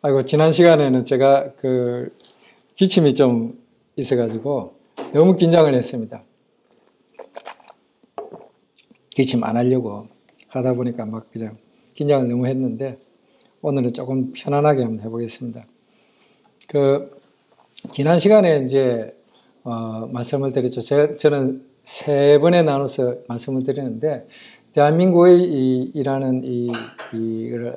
아이고, 지난 시간에는 제가 기침이 좀 있어가지고 너무 긴장을 했습니다. 기침 안 하려고 하다 보니까 막 그냥 긴장을 너무 했는데 오늘은 조금 편안하게 한번 해보겠습니다. 지난 시간에 이제, 말씀을 드렸죠. 저는 세 번에 나눠서 말씀을 드리는데, 대한민국의 이라는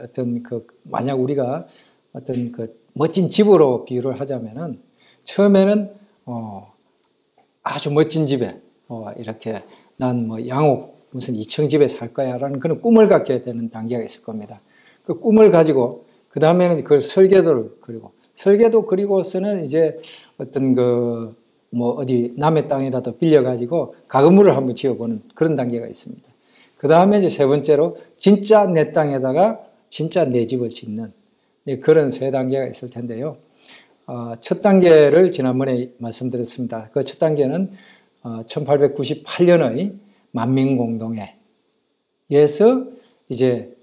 어떤 만약 우리가 어떤 멋진 집으로 비유를 하자면은, 처음에는, 아주 멋진 집에, 이렇게 난 양옥 무슨 2층 집에 살 거야 라는 그런 꿈을 갖게 되는 단계가 있을 겁니다. 그 꿈을 가지고, 그 다음에는 그 설계도를 그리고, 설계도 그리고서는 이제 어떤 어디 남의 땅이라도 빌려가지고 가건물을 한번 지어보는 그런 단계가 있습니다. 그 다음에 이제 세 번째로 진짜 내 땅에다가 진짜 내 집을 짓는 그런 세 단계가 있을 텐데요. 첫 단계를 지난번에 말씀드렸습니다. 그 첫 단계는 1898년의 만민공동회에서 이제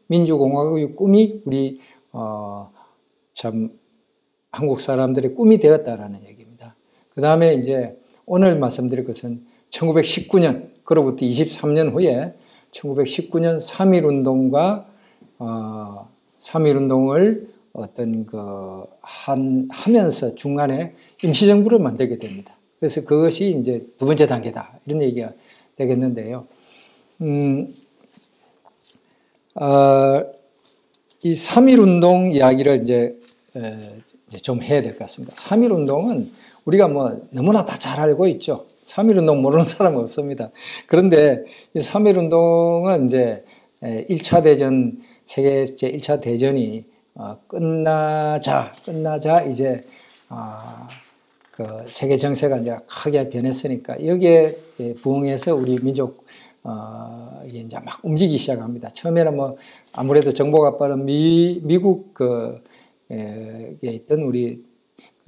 민주공화국의 꿈이 우리 참 한국 사람들의 꿈이 되었다라는 얘기입니다. 그 다음에 이제 오늘 말씀드릴 것은 1919년, 그로부터 23년 후에 1919년 3.1운동과 3.1운동을 하면서 중간에 임시정부를 만들게 됩니다. 그래서 그것이 이제 두 번째 단계다. 이런 얘기가 되겠는데요. 이 3.1운동 이야기를 이제 좀 해야 될 것 같습니다. 3.1운동은 우리가 너무나 다 잘 알고 있죠. 3.1운동 모르는 사람은 없습니다. 그런데 이 3.1운동은 이제 1차 대전, 세계 제1차 대전이 끝나자 이제 세계 정세가 이제 크게 변했으니까 여기에 부응해서 우리 민족 이게 이제 막 움직이기 시작합니다. 처음에는 아무래도 정보가 빠른 미국에 있던 우리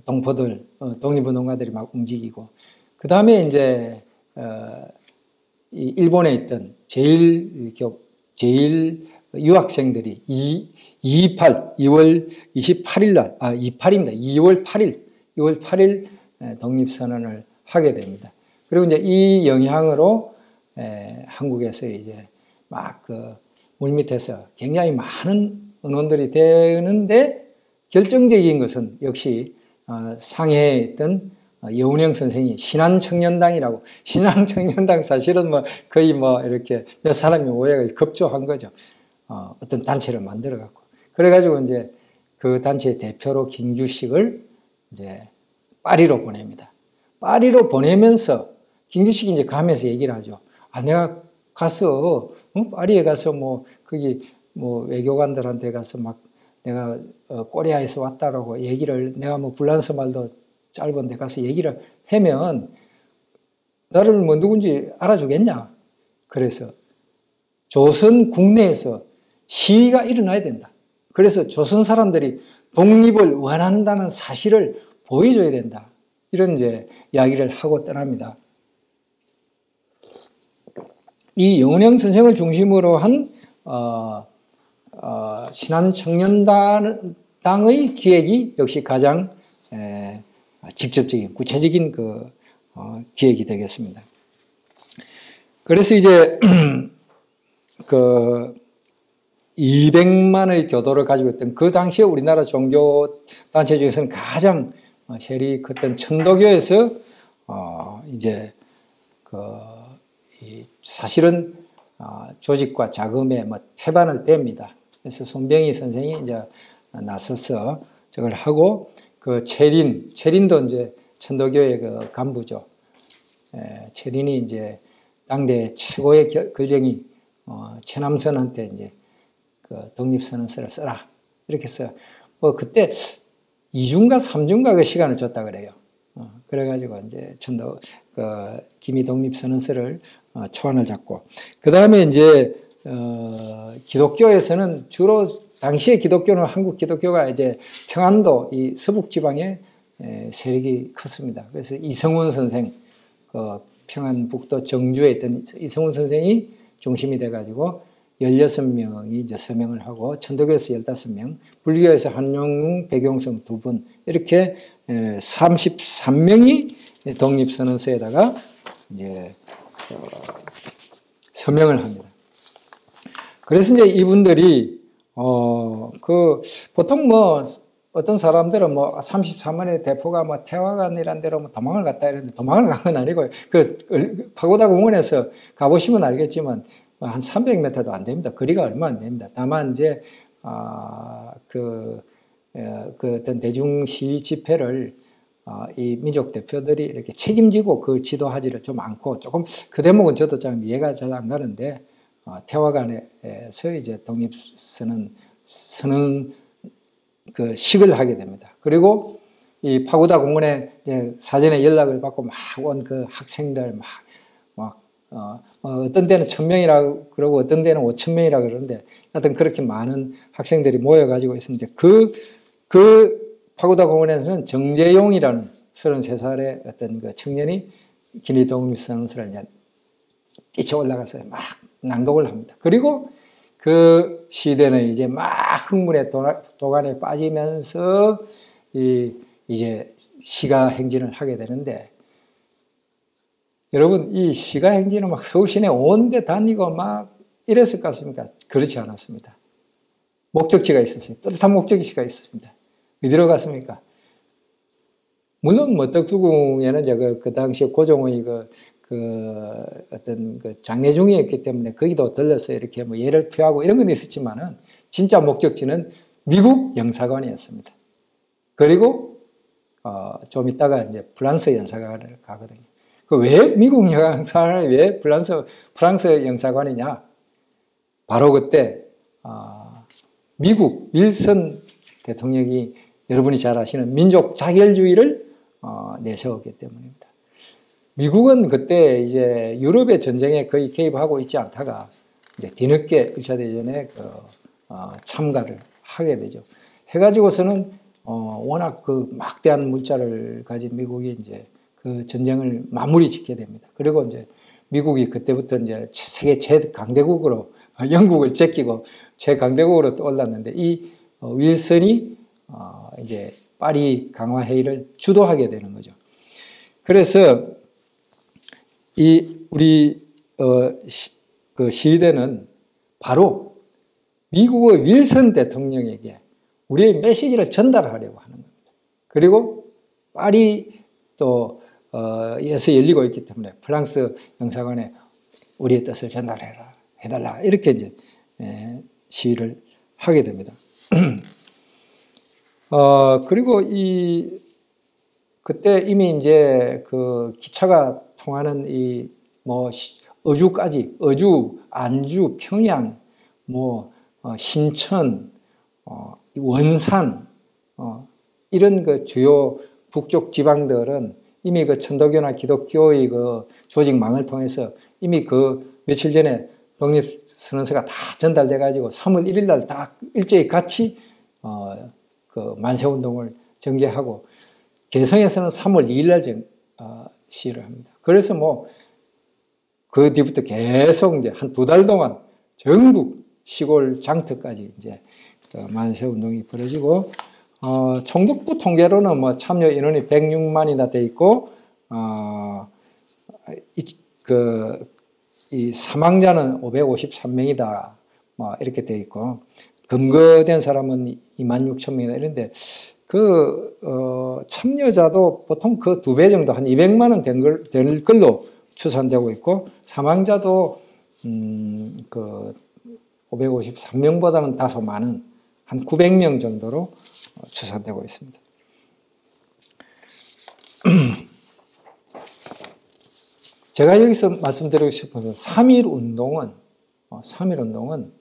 동포들, 독립운동가들이 막 움직이고, 그 다음에 이제 일본에 있던 제일 유학생들이 2월 28일 날, 28입니다. 2월 8일 독립선언을 하게 됩니다. 그리고 이제 이 영향으로 한국에서 이제 막 물밑에서 굉장히 많은 언론들이 되는데 결정적인 것은 역시 상해에 있던 여운형 선생이 신한청년당이라고, 신한청년당 사실은 거의 이렇게 몇 사람이 오해가 급조한 거죠. 어떤 단체를 만들어 갖고. 그래가지고 이제 그 단체의 대표로 김규식을 이제 파리로 보냅니다. 파리로 보내면서 김규식이 이제 가면서 얘기를 하죠. 내가 가서, 파리에 가서 거기 외교관들한테 가서 내가 코리아에서 왔다라고 얘기를, 내가 불란서 말도 짧은데 가서 얘기를 하면 나를 누군지 알아주겠냐. 그래서 조선 국내에서 시위가 일어나야 된다. 그래서 조선 사람들이 독립을 원한다는 사실을 보여줘야 된다. 이런 이제 이야기를 하고 떠납니다. 이 여운형 선생을 중심으로 한 신한청년당의 기획이 역시 가장 직접적인 구체적인 기획이 되겠습니다. 그래서 이제 200만의 교도를 가지고 있던 그 당시에 우리나라 종교 단체 중에서는 가장 세력이 컸던 천도교에서 이제 사실은 조직과 자금에 태반을 뗍니다. 그래서 손병희 선생이 이제 나서서 저걸 하고, 채린도 이제 천도교의 간부죠. 채린이 이제 당대 최고의 걸정이 최남선한테 이제 독립선언서를 써라 이렇게 써. 그때 2주인가 3주인가 그 시간을 줬다 그래요. 그래가지고 이제 기미 독립선언서를 초안을 잡고, 그 다음에 이제 기독교에서는 주로 당시의 기독교는 한국 기독교가 이제 평안도 이 서북 지방에 세력이 컸습니다. 그래서 이성훈 선생, 평안북도 정주에 있던 이성훈 선생이 중심이 돼가지고 16명이 이제 서명을 하고 천도교에서 15명, 불교에서 한용웅, 백용성 2분 이렇게 33명이 독립선언서에다가 이제 서명을 합니다. 그래서 이제 이분들이 보통 뭐 어떤 사람들은 뭐 33만의 대포가 뭐 태화관이란 데로 뭐 도망을 갔다 이러는데 도망을 간 건 아니고 그 파고다 공원에서 가보시면 알겠지만 한 300m도 안 됩니다. 거리가 얼마 안 됩니다. 다만 이제 그 어떤 대중 시위 집회를 이 민족 대표들이 이렇게 책임지고 그 지도하지를 좀 않고 조금 그 대목은 저도 좀 이해가 잘 안 가는데 태화관에서 이제 독립선언 그 식을 하게 됩니다. 그리고 이 파고다 공원에 이제 사전에 연락을 받고 막 온 그 학생들 어떤 데는 1000명이라고 그러고 어떤 데는 5000명이라고 그러는데 하여튼 그렇게 많은 학생들이 모여가지고 있었는데 그 파고다 공원에서는 정재용이라는 33살의 어떤 그 청년이 기리 독립선언서를 이제 뛰쳐 올라가서 막 낭독을 합니다. 그리고 그 시대는 이제 막 흥분의 도간에 빠지면서 이제 시가 행진을 하게 되는데 여러분 이 시가 행진은 막 서울 시내 온 데 다니고 막 이랬을 것 같습니까? 그렇지 않았습니다. 목적지가 있었어요. 뚜렷한 목적지가 있었습니다. 어디로 갔습니까? 물론 뭐 떡두궁에는 이제 그 당시에 고종의 어떤 그 장례중이었기 때문에 거기도 들러서 이렇게 뭐 예를 표하고 이런 건 있었지만은 진짜 목적지는 미국 영사관이었습니다. 그리고 좀 있다가 이제 프랑스 영사관을 가거든요. 왜 미국 영사관을 왜 프랑스 영사관이냐? 바로 그때 미국 윌슨 대통령이 여러분이 잘 아시는 민족 자결주의를 내세웠기 때문입니다. 미국은 그때 이제 유럽의 전쟁에 거의 개입하고 있지 않다가 이제 뒤늦게 1차 대전에 참가를 하게 되죠. 해가지고서는 워낙 그 막대한 물자를 가진 미국이 이제 그 전쟁을 마무리 짓게 됩니다. 그리고 이제 미국이 그때부터 이제 세계 최강대국으로 영국을 제끼고 최강대국으로 또 올랐는데 이 윌슨이 이제 파리 강화 회의를 주도하게 되는 거죠. 그래서 우리 그 시위대는 바로 미국의 윌슨 대통령에게 우리의 메시지를 전달하려고 하는 겁니다. 그리고 파리 또 에서 열리고 있기 때문에 프랑스 영사관에 우리의 뜻을 해달라 이렇게 이제 시위를 하게 됩니다. 그리고 그때 이미 이제 그 기차가 통하는 어주, 안주, 평양, 신천, 원산, 이런 그 주요 북쪽 지방들은 이미 그 천도교나 기독교의 그 조직망을 통해서 이미 그 며칠 전에 독립선언서가 다 전달돼 가지고 3월 1일 날 다 일제히 같이 그 만세운동을 전개하고 개성에서는 3월 2일 날 시위를 합니다. 그래서 그 뒤부터 계속 이제 한 2달 동안 전국 시골 장터까지 이제 만세운동이 벌어지고 총독부 통계로는 참여 인원이 106만이나 돼 있고 이 사망자는 553명이다 이렇게 돼 있고 검거된 사람은 26,000명이다 이런데 참여자도 보통 그 2배 정도 한 200만은 될 걸로 추산되고 있고 사망자도 553명보다는 다소 많은 한 900명 정도로 추산되고 있습니다. 제가 여기서 말씀드리고 싶은 것은 3.1 운동은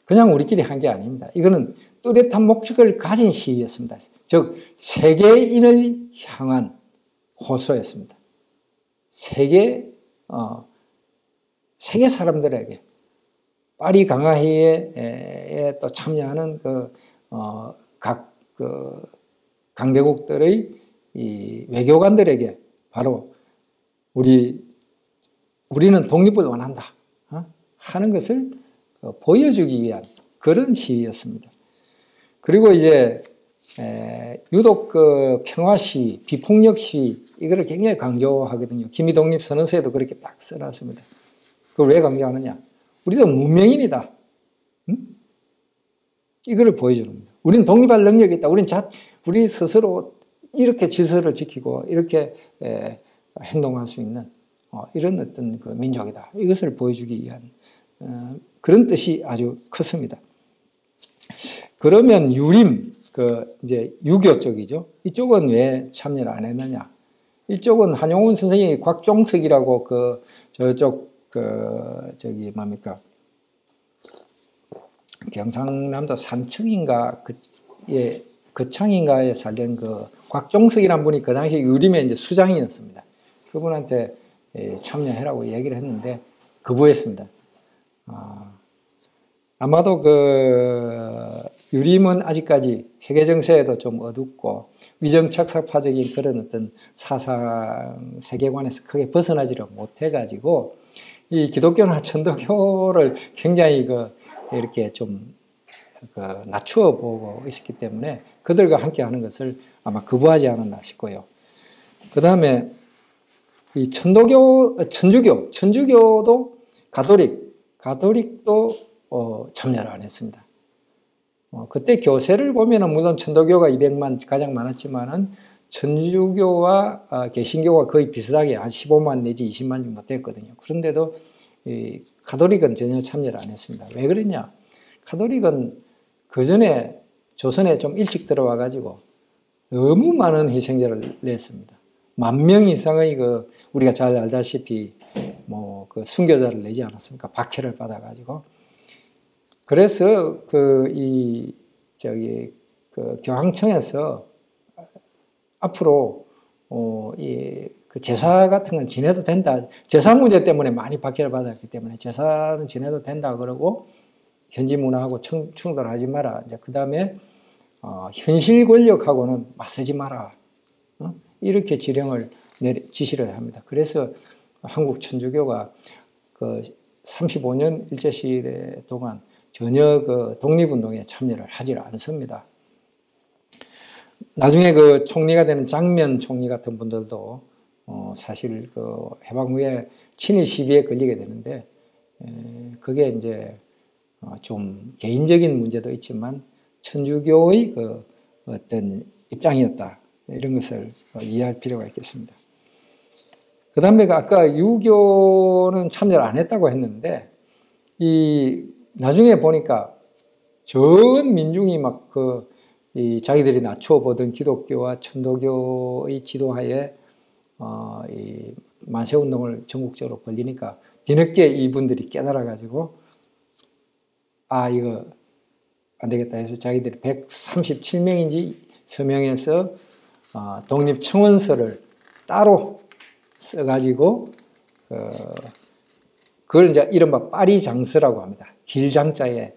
그냥 우리끼리 한 게 아닙니다. 이거는 뚜렷한 목적을 가진 시위였습니다. 즉 세계인을 향한 호소였습니다. 세계 사람들에게 파리 강화회의에 또 참여하는 각 강대국들의 이 외교관들에게 바로 우리는 독립을 원한다 하는 것을 보여주기 위한 그런 시위였습니다. 그리고 이제 유독 그 평화 시위, 비폭력 시위 이거를 굉장히 강조하거든요. 김희독립선언서에도 그렇게 딱 써놨습니다. 그걸 왜 강조하느냐? 우리도 문명인이다. 응? 이거를 보여주는 겁니다. 우리는 독립할 능력이 있다. 우리 스스로 이렇게 질서를 지키고 이렇게 행동할 수 있는 이런 어떤 그 민족이다. 이것을 보여주기 위한 그런 뜻이 아주 컸습니다. 그러면 유림, 이제 유교 쪽이죠. 이쪽은 왜 참여를 안 했느냐? 이쪽은 한용운 선생이 곽종석이라고 저기 뭡니까? 경상남도 산청인가 거창인가에 살던 그 곽종석이라는 분이 그 당시 유림의 이제 수장이었습니다. 그분한테 참여해라고 얘기를 했는데 거부했습니다. 아마도 유림은 아직까지 세계 정세에도 좀 어둡고 위정착삭파적인 그런 어떤 사상 세계관에서 크게 벗어나지를 못해가지고 이 기독교나 천도교를 굉장히 이렇게 좀 낮추어 보고 있었기 때문에 그들과 함께 하는 것을 아마 거부하지 않았나 싶고요. 그 다음에 이 천주교도 가톨릭도 참여를 안 했습니다. 그때 교세를 보면은 물론 천도교가 200만 가장 많았지만은 천주교와 개신교가 거의 비슷하게 한 15만 내지 20만 정도 됐거든요. 그런데도 이 가톨릭은 전혀 참여를 안 했습니다. 왜 그랬냐? 가톨릭은 그 전에 조선에 좀 일찍 들어와 가지고 너무 많은 희생자를 냈습니다. 10,000명 이상의 우리가 잘 알다시피 순교자를 내지 않았습니까? 박해를 받아 가지고. 그래서 교황청에서 앞으로 제사 같은 건 지내도 된다. 제사 문제 때문에 많이 박해를 받았기 때문에 제사는 지내도 된다 그러고 현지 문화하고 충돌하지 마라. 이제 그 다음에 현실 권력하고는 맞서지 마라. 이렇게 지시를 합니다. 그래서 한국 천주교가 35년 일제시대 동안 전혀 독립운동에 참여를 하지 않습니다. 나중에 총리가 되는 장면 총리 같은 분들도 사실 해방 후에 친일 시비에 걸리게 되는데 그게 이제 좀 개인적인 문제도 있지만 천주교의 어떤 입장이었다. 이런 것을 이해할 필요가 있겠습니다. 그 다음에 아까 유교는 참여를 안 했다고 했는데 나중에 보니까 전 민중이 자기들이 낮추어 보던 기독교와 천도교의 지도하에 이 만세운동을 전국적으로 벌리니까 뒤늦게 이분들이 깨달아가지고 이거 안 되겠다 해서 자기들이 137명인지 서명해서 독립청원서를 따로 써가지고 그걸 이제 이른바 파리장서라고 합니다. 길장자에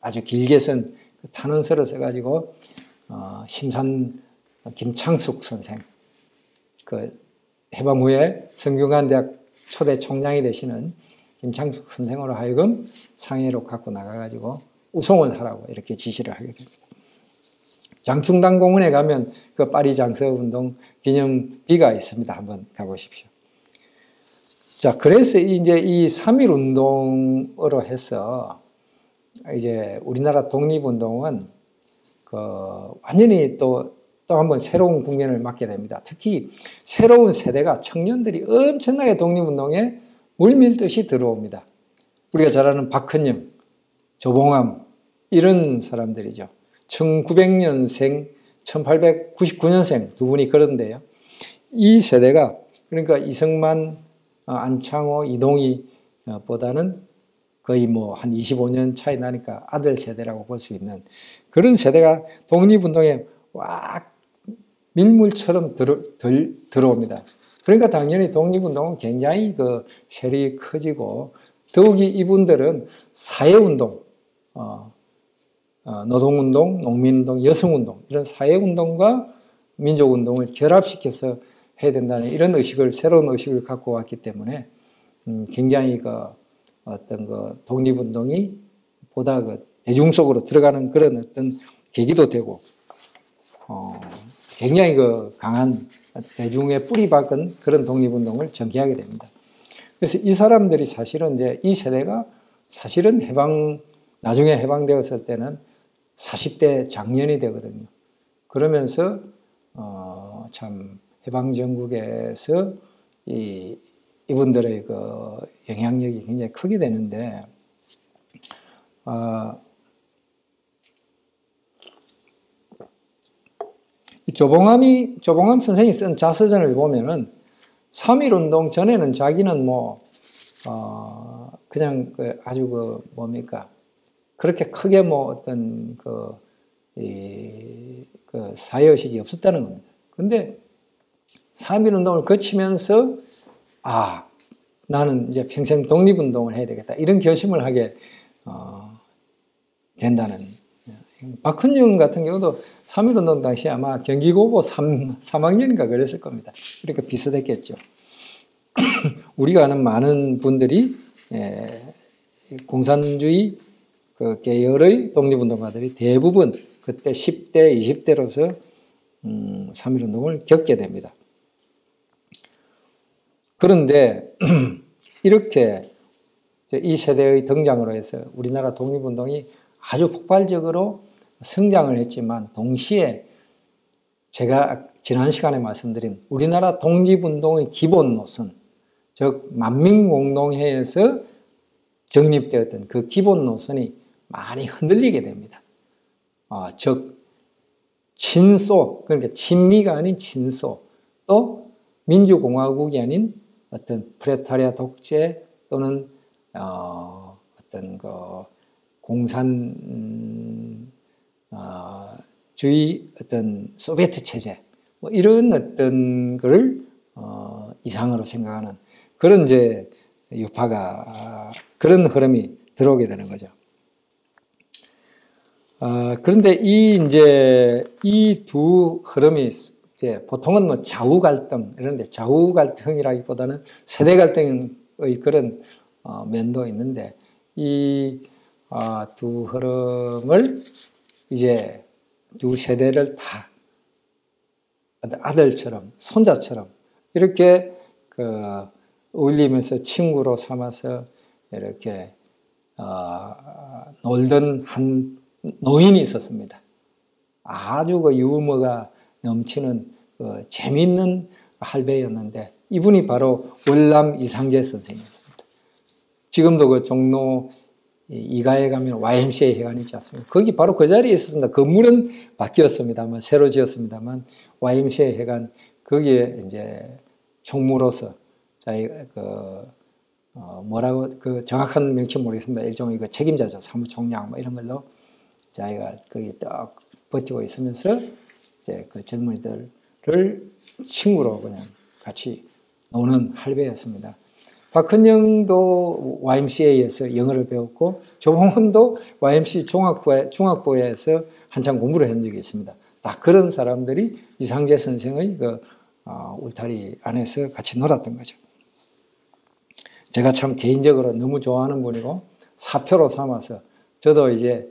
아주 길게 쓴 탄원서를 써가지고 심산 김창숙 선생, 해방 후에 성균관대학 초대 총장이 되시는 김창숙 선생으로 하여금 상해로 갖고 나가가지고 우송을 하라고 이렇게 지시를 하게 됩니다. 장충당 공원에 가면 파리장서 운동 기념비가 있습니다. 한번 가보십시오. 자, 그래서 이제 이 3.1 운동으로 해서 이제 우리나라 독립운동은 완전히 또 한번 새로운 국면을 맞게 됩니다. 특히 새로운 세대가 청년들이 엄청나게 독립운동에 물밀듯이 들어옵니다. 우리가 잘 아는 박헌영, 조봉암 이런 사람들이죠. 1900년생, 1899년생 두 분이 그런데요. 이 세대가 그러니까 이승만, 안창호, 이동희 보다는 거의 한 25년 차이 나니까 아들 세대라고 볼 수 있는 그런 세대가 독립운동에 와 밀물처럼 들어옵니다. 그러니까 당연히 독립운동은 굉장히 세력이 커지고 더욱이 이분들은 사회운동, 노동운동, 농민운동, 여성운동 이런 사회운동과 민족운동을 결합시켜서 해야 된다는 이런 새로운 의식을 갖고 왔기 때문에 굉장히 어떤 그 독립운동이 보다 그 대중 속으로 들어가는 그런 어떤 계기도 되고, 굉장히 그 강한 대중의 뿌리 박은 그런 독립운동을 전개하게 됩니다. 그래서 이 사람들이 사실은 이제 이 세대가 사실은 나중에 해방되었을 때는 40대 장년이 되거든요. 그러면서, 참, 해방전국에서 이분들의 그 영향력이 굉장히 크게 되는데, 조봉암 선생이 쓴 자서전을 보면은 3.1운동 전에는 자기는 그냥 아주 뭡니까. 그렇게 크게 어떤 사회의식이 없었다는 겁니다. 근데 3.1운동을 거치면서, 나는 이제 평생 독립운동을 해야 되겠다. 이런 결심을 하게, 된다는. 박헌영 같은 경우도 3.1운동 당시 아마 경기고보 3학년인가 그랬을 겁니다. 그러니까 비슷했겠죠. 우리가 아는 많은 분들이, 공산주의 그 계열의 독립운동가들이 대부분 그때 10대, 20대로서 3.1운동을 겪게 됩니다. 그런데 이렇게 이 세대의 등장으로 해서 우리나라 독립운동이 아주 폭발적으로 성장을 했지만 동시에 제가 지난 시간에 말씀드린 우리나라 독립운동의 기본 노선, 즉 만민공동회에서 정립되었던 그 기본 노선이 많이 흔들리게 됩니다. 즉 친소, 그러니까 친미가 아닌 친소, 또 민주공화국이 아닌 어떤 프레타리아 독재 또는 어떤 공산주의 어떤 소비에트 체제 이런 어떤 것을 이상으로 생각하는 그런 이제 유파가 그런 흐름이 들어오게 되는 거죠. 그런데 이 두 흐름이 이제 보통은 좌우 갈등 이런데 좌우 갈등이라기보다는 세대 갈등의 그런 면도 있는데 이 두 흐름을 이제 두 세대를 다 아들처럼 손자처럼 이렇게 어울리면서 친구로 삼아서 이렇게 놀던 한 노인이 있었습니다. 아주 유머가 넘치는 재미있는 할배였는데 이분이 바로 월남 이상재 선생이었습니다. 지금도 종로 이가에 가면 YMCA 회관 있지 않습니까? 거기 바로 그 자리에 있었습니다. 건물은 바뀌었습니다만 새로 지었습니다만 YMCA 회관 거기에 이제 총무로서 자기가 뭐라고 정확한 명칭 모르겠습니다. 일종의 책임자죠. 사무총장 이런 걸로 자기가 거기 딱 버티고 있으면서 이제 그 젊은이들을 친구로 그냥 같이 노는 할배였습니다. 박헌영도 YMCA에서 영어를 배웠고 조봉암도 YMCA 중학부에서 한참 공부를 한 적이 있습니다. 딱 그런 사람들이 이상재 선생의 울타리 안에서 같이 놀았던 거죠. 제가 참 개인적으로 너무 좋아하는 분이고 사표로 삼아서 저도 이제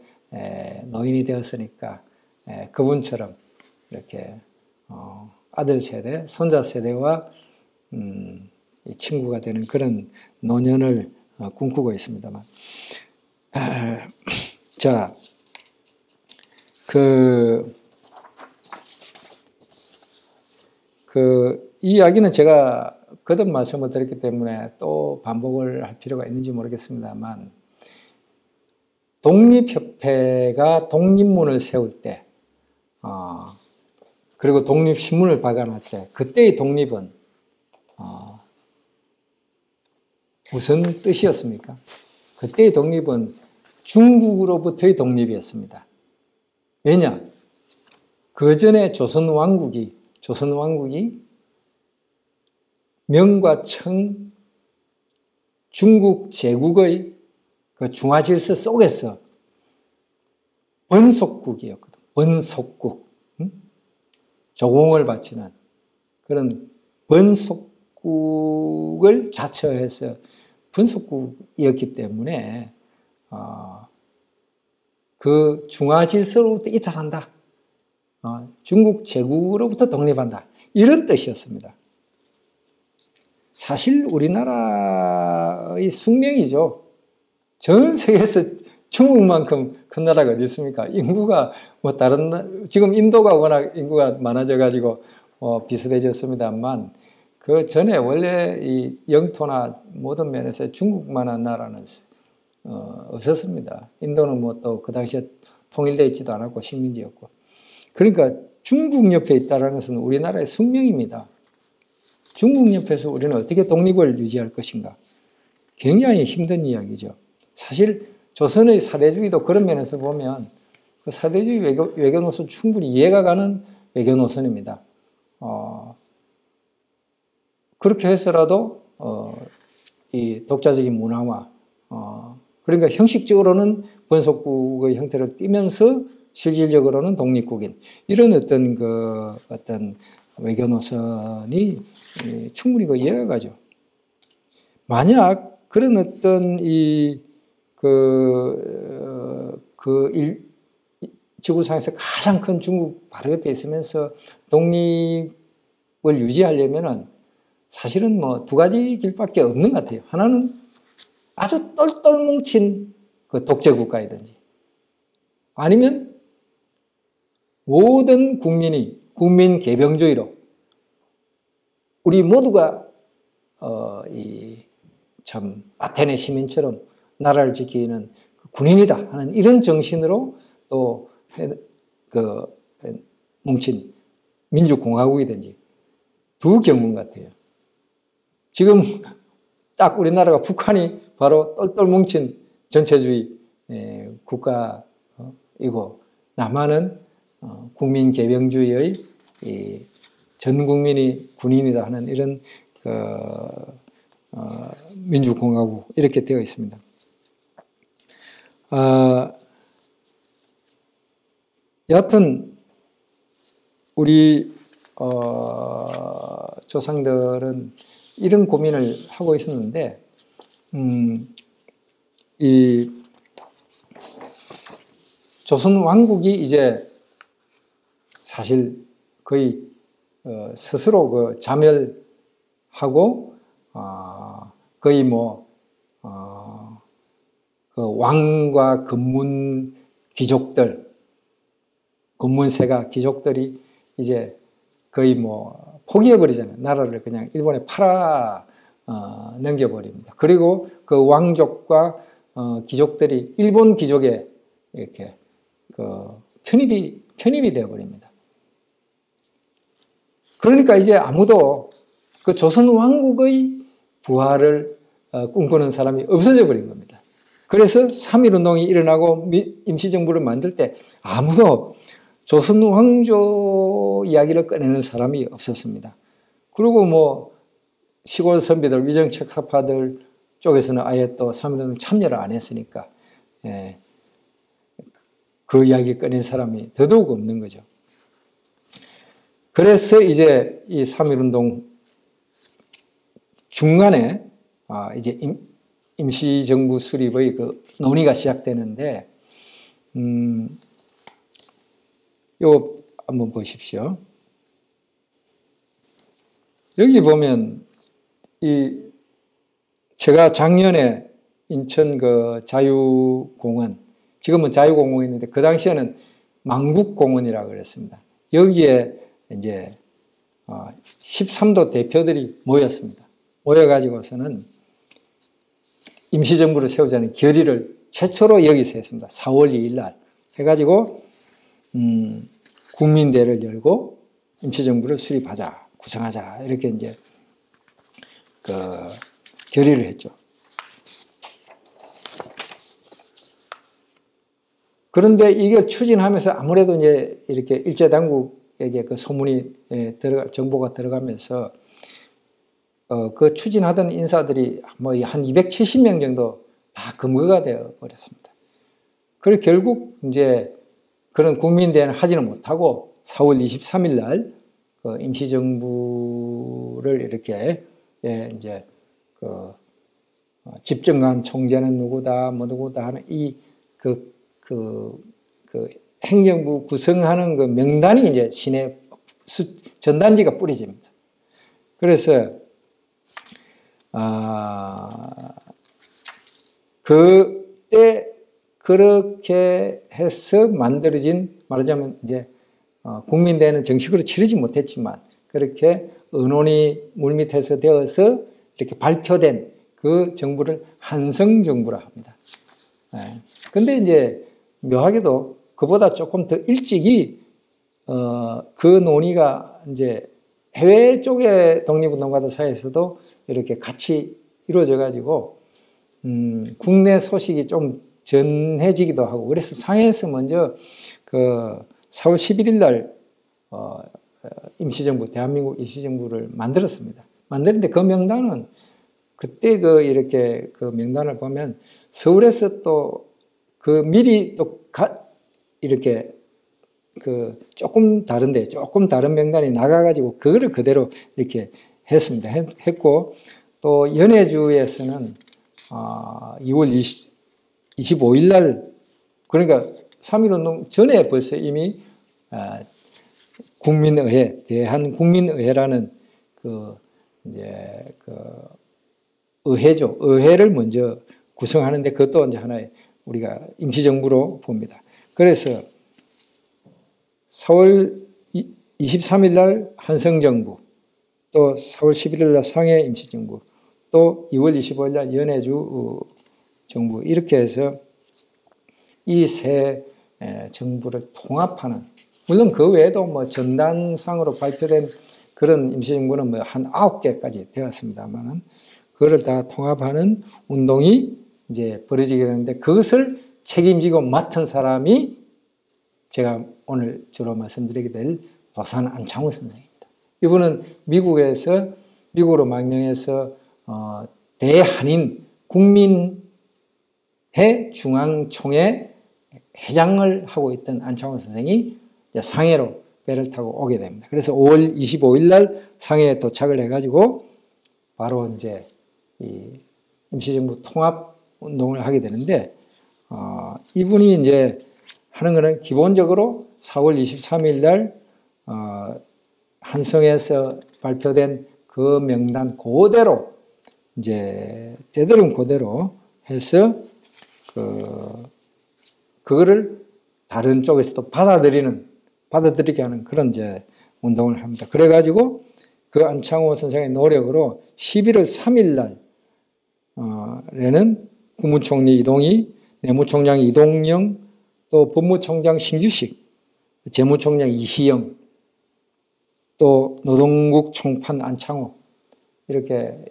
노인이 되었으니까 그분처럼 이렇게 아들 세대, 손자 세대와 친구가 되는 그런 노년을 꿈꾸고 있습니다만, 자, 이 이야기는 제가 거듭 말씀을 드렸기 때문에 또 반복을 할 필요가 있는지 모르겠습니다만, 독립협회가 독립문을 세울 때, 그리고 독립신문을 발간할 때, 그때의 독립은 무슨 뜻이었습니까? 그때의 독립은 중국으로부터의 독립이었습니다. 왜냐? 그 전에 조선왕국이 명과 청 중국 제국의 그 중화질서 속에서 번속국이었거든. 번속국. 조공을 바치는 그런 번속국을 자처해서 분속국이었기 때문에 그 중화 질서로부터 이탈한다. 중국 제국으로부터 독립한다. 이런 뜻이었습니다. 사실 우리나라의 숙명이죠. 전 세계에서 중국만큼 큰 나라가 어디 있습니까? 인구가 뭐 지금 인도가 워낙 인구가 많아져 가지고 비슷해졌습니다만 그 전에 원래 이 영토나 모든 면에서 중국만한 나라는 없었습니다. 인도는 뭐 또 그 당시에 통일되어 있지도 않았고 식민지였고. 그러니까 중국 옆에 있다는 것은 우리나라의 숙명입니다. 중국 옆에서 우리는 어떻게 독립을 유지할 것인가. 굉장히 힘든 이야기죠. 사실 조선의 사대주의도 그런 면에서 보면 그 사대주의 외교 노선 충분히 이해가 가는 외교 노선입니다. 그렇게 해서라도 이 독자적인 문화와 그러니까 형식적으로는 번속국의 형태를 띠면서 실질적으로는 독립국인 이런 어떤 외교 노선이 충분히 그 이해가 가죠. 만약 그런 어떤 지구상에서 가장 큰 중국 바로 옆에 있으면서 독립을 유지하려면은 사실은 뭐 두 가지 길밖에 없는 것 같아요. 하나는 아주 똘똘 뭉친 그 독재 국가이든지 아니면 모든 국민이 국민 개병주의로 우리 모두가 참 아테네 시민처럼 나라를 지키는 군인이다 하는 이런 정신으로 또 뭉친 민주공화국이든지 두 경우인 것 같아요. 지금 딱 우리나라가 북한이 바로 똘똘 뭉친 전체주의 국가이고 남한은 국민 개병주의의 전 국민이 군인이다 하는 이런 민주공화국 이렇게 되어 있습니다. 여하튼 우리 조상들은 이런 고민을 하고 있었는데 이 조선 왕국이 이제 사실 거의 스스로 그 자멸하고 거의 그 왕과 근문 귀족들, 근문세가 귀족들이 이제 거의 포기해버리잖아요. 나라를 그냥 일본에 팔아 넘겨버립니다. 그리고 그 왕족과 귀족들이 일본 귀족에 이렇게 편입이 되어버립니다. 그러니까 이제 아무도 그 조선 왕국의 부활을 꿈꾸는 사람이 없어져 버린 겁니다. 그래서 3.1운동이 일어나고 임시정부를 만들 때 아무도 조선 왕조 이야기를 꺼내는 사람이 없었습니다. 그리고 시골 선비들, 위정책사파들 쪽에서는 아예 또 3.1운동 참여를 안 했으니까 그 이야기 꺼낸 사람이 더더욱 없는 거죠. 그래서 이제 이 3.1운동 중간에 이제 임시정부 수립의 그 논의가 시작되는데, 요 한번 보십시오. 여기 보면 제가 작년에 인천 그 자유공원, 지금은 자유공원인데 그 당시에는 망국공원이라고 그랬습니다. 여기에 이제 13도 대표들이 모였습니다. 모여가지고서는 임시정부를 세우자는 결의를 최초로 여기서 했습니다. 4월 2일 날 해가지고 국민대회를 열고 임시정부를 수립하자, 구성하자 이렇게 이제 그 결의를 했죠. 그런데 이걸 추진하면서 아무래도 이제 이렇게 일제당국에게 그 소문이 정보가 들어가면서 그 추진하던 인사들이 한 270명 정도 다 금거가 되어 버렸습니다. 그리고 결국 이제 그런 국민대회는 하지는 못하고 4월 23일 날 그 임시정부를 이렇게 이제 집정관 총재는 누구다, 뭐 누구다 하는 그 행정부 구성하는 그 명단이 이제 시내 전단지가 뿌려집니다. 그래서 그때 그렇게 해서 만들어진, 말하자면 이제 국민대회는 정식으로 치르지 못했지만 그렇게 의논이 물밑에서 되어서 이렇게 발표된 그 정부를 한성정부라 합니다. 근데 이제 묘하게도 그보다 조금 더 일찍이 그 논의가 이제 해외 쪽의 독립운동가들 사이에서도 이렇게 같이 이루어져 가지고 국내 소식이 좀 전해지기도 하고, 그래서 상해에서 먼저 그 4월 11일 날 임시정부, 대한민국 임시정부를 만들었습니다. 만드는데 그 명단은 그때 이렇게 그 명단을 보면 서울에서 또 그 미리 또 이렇게 조금 다른 명단이 나가가지고 그거를 그대로 이렇게 했습니다. 했고, 또 연해주에서는 2월 25일 날, 그러니까 3.1운동 전에 벌써 이미 국민의회, 대한국민의회라는 의회죠. 의회를 먼저 구성하는데 그것도 이제 하나의 우리가 임시정부로 봅니다. 그래서 4월 23일 날 한성정부, 또 4월 11일 날 상해 임시정부, 또 2월 25일 날 연해주 정부, 이렇게 해서 이 세 정부를 통합하는, 물론 그 외에도 뭐 전단상으로 발표된 그런 임시정부는 뭐 한 9개까지 되었습니다만은 그거를 다 통합하는 운동이 이제 벌어지게 되는데, 그것을 책임지고 맡은 사람이 제가 오늘 주로 말씀드리게 될 도산 안창호 선생입니다. 이분은 미국으로 망명해서 대한인 국민회 중앙총회 회장을 하고 있던 안창호 선생이 이제 상해로 배를 타고 오게 됩니다. 그래서 5월 25일 날 상해에 도착을 해가지고 바로 이제 이 임시정부 통합 운동을 하게 되는데, 이분이 이제 하는 거는 기본적으로 4월 23일 날 한성에서 발표된 그 명단 그대로 이제 되도록 그대로 해서 그거를 다른 쪽에서도 받아들이게 하는 그런 이제 운동을 합니다. 그래가지고 그 안창호 선생의 노력으로 11월 3일 날에는 국무총리 이동희, 내무총장 이동영, 또 법무총장 신규식, 재무총장 이시영, 또 노동국 총판 안창호,